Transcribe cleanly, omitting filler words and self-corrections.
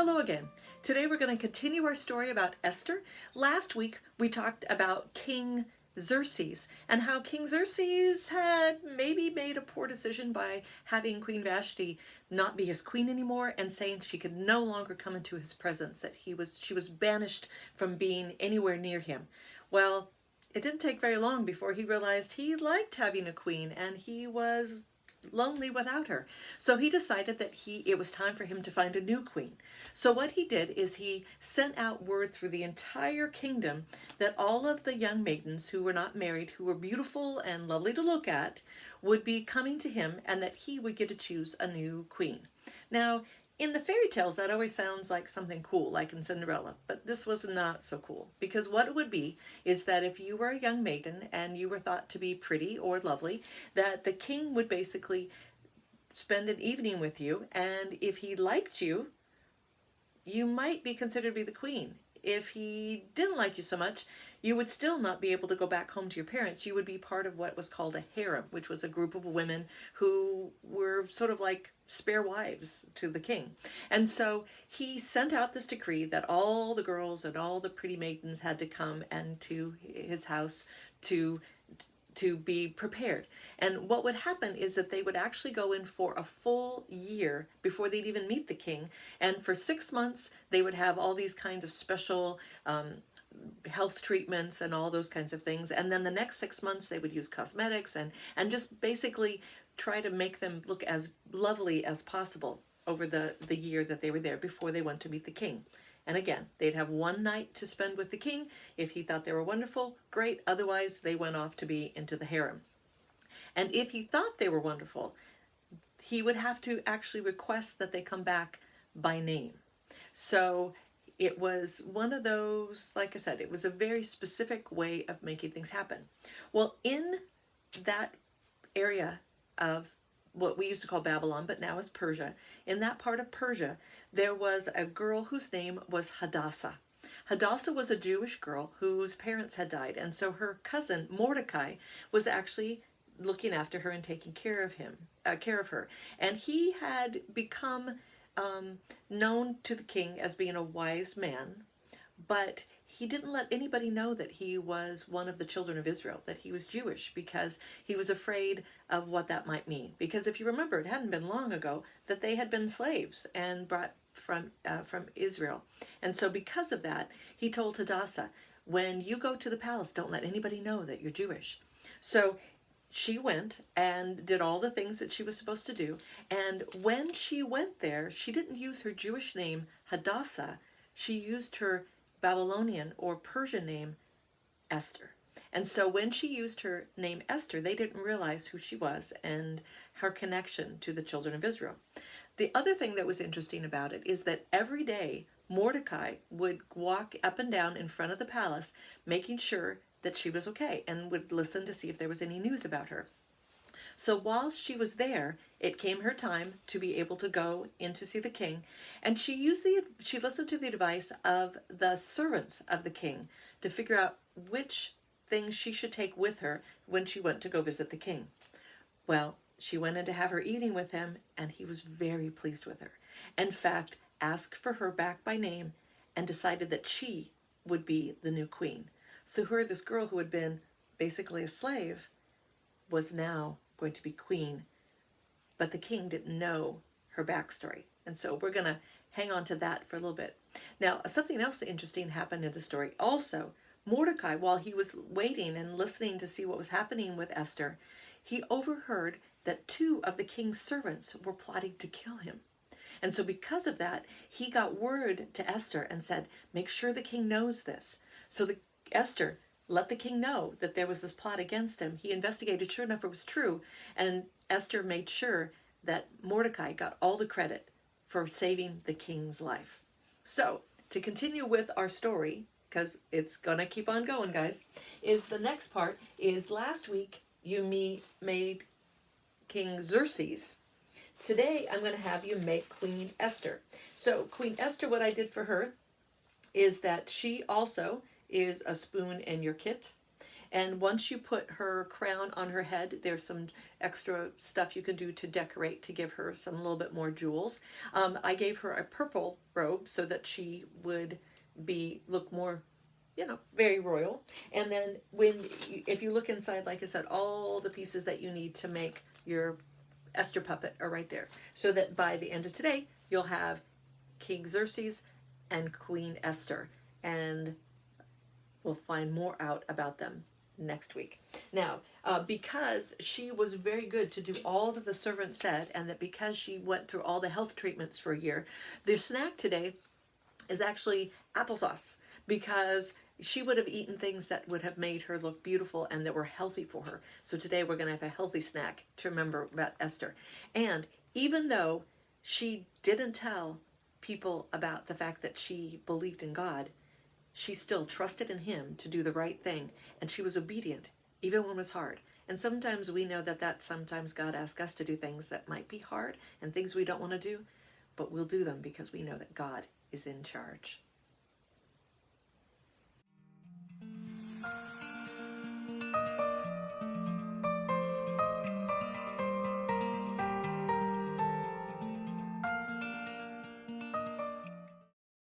Hello again. Today we're going to continue our story about Esther. Last week we talked about King Xerxes and how King Xerxes had maybe made a poor decision by having Queen Vashti not be his queen anymore and saying she could no longer come into his presence, that she was banished from being anywhere near him. Well, it didn't take very long before he realized he liked having a queen and he was lonely without her. So he decided that it was time for him to find a new queen. So what he did is he sent out word through the entire kingdom that all of the young maidens who were not married, who were beautiful and lovely to look at, would be coming to him and that he would get to choose a new queen. Now, in the fairy tales, that always sounds like something cool, like in Cinderella, but this was not so cool, because what it would be is that if you were a young maiden and you were thought to be pretty or lovely, that the king would basically spend an evening with you, and if he liked you, you might be considered to be the queen. If he didn't like you so much, you would still not be able to go back home to your parents. You would be part of what was called a harem, which was a group of women who were sort of like spare wives to the king. And so he sent out this decree that all the girls and all the pretty maidens had to come and to his house to be prepared. And what would happen is that they would actually go in for a full year before they'd even meet the king. And for 6 months, they would have all these kinds of special health treatments and all those kinds of things. And then the next 6 months, they would use cosmetics and just basically try to make them look as lovely as possible over the year that they were there before they went to meet the king. And again, they'd have one night to spend with the king. If he thought they were wonderful, great. Otherwise, they went off to be into the harem. And if he thought they were wonderful, he would have to actually request that they come back by name. So it was one of those, like I said, it was a very specific way of making things happen. Well, in that area of what we used to call Babylon, but now is Persia, in that part of Persia, there was a girl whose name was Hadassah. Hadassah was a Jewish girl whose parents had died, and so her cousin Mordecai was actually looking after her and taking care of her. And he had become known to the king as being a wise man, but he didn't let anybody know that he was one of the children of Israel, that he was Jewish, because he was afraid of what that might mean. Because if you remember, it hadn't been long ago that they had been slaves and brought from Israel. And so because of that, he told Hadassah, when you go to the palace, don't let anybody know that you're Jewish. So she went and did all the things that she was supposed to do. And when she went there, she didn't use her Jewish name, Hadassah. She used her Babylonian or Persian name, Esther. And so when she used her name Esther, they didn't realize who she was and her connection to the children of Israel. The other thing that was interesting about it is that every day Mordecai would walk up and down in front of the palace, making sure that she was okay, and would listen to see if there was any news about her. So while she was there, it came her time to be able to go in to see the king, and she listened to the advice of the servants of the king to figure out which things she should take with her when she went to go visit the king. Well, she went in to have her eating with him, and he was very pleased with her. In fact, asked for her back by name and decided that she would be the new queen. So this girl who had been basically a slave was now going to be queen, but the king didn't know her backstory. And so we're going to hang on to that for a little bit. Now, something else interesting happened in the story. Also, Mordecai, while he was waiting and listening to see what was happening with Esther, he overheard that 2 of the king's servants were plotting to kill him. And so because of that, he got word to Esther and said, make sure the king knows this. So Esther let the king know that there was this plot against him. He investigated, sure enough, it was true. And Esther made sure that Mordecai got all the credit for saving the king's life. So, to continue with our story, because it's going to keep on going, guys, is the next part is last week you made King Xerxes. Today, I'm going to have you make Queen Esther. So, Queen Esther, what I did for her is that she also is a spoon in your kit. And once you put her crown on her head, there's some extra stuff you can do to decorate to give her some little bit more jewels. I gave her a purple robe so that she would look more, very royal. And then if you look inside, like I said, all the pieces that you need to make your Esther puppet are right there. So that by the end of today, you'll have King Xerxes and Queen Esther. And we'll find more out about them next week. Now, because she was very good to do all that the servant said, and that because she went through all the health treatments for a year, the snack today is actually applesauce, because she would have eaten things that would have made her look beautiful and that were healthy for her. So today we're going to have a healthy snack to remember about Esther. And even though she didn't tell people about the fact that she believed in God, she still trusted in him to do the right thing, and she was obedient even when it was hard. And sometimes we know that sometimes God asks us to do things that might be hard and things we don't want to do, but we'll do them because we know that God is in charge.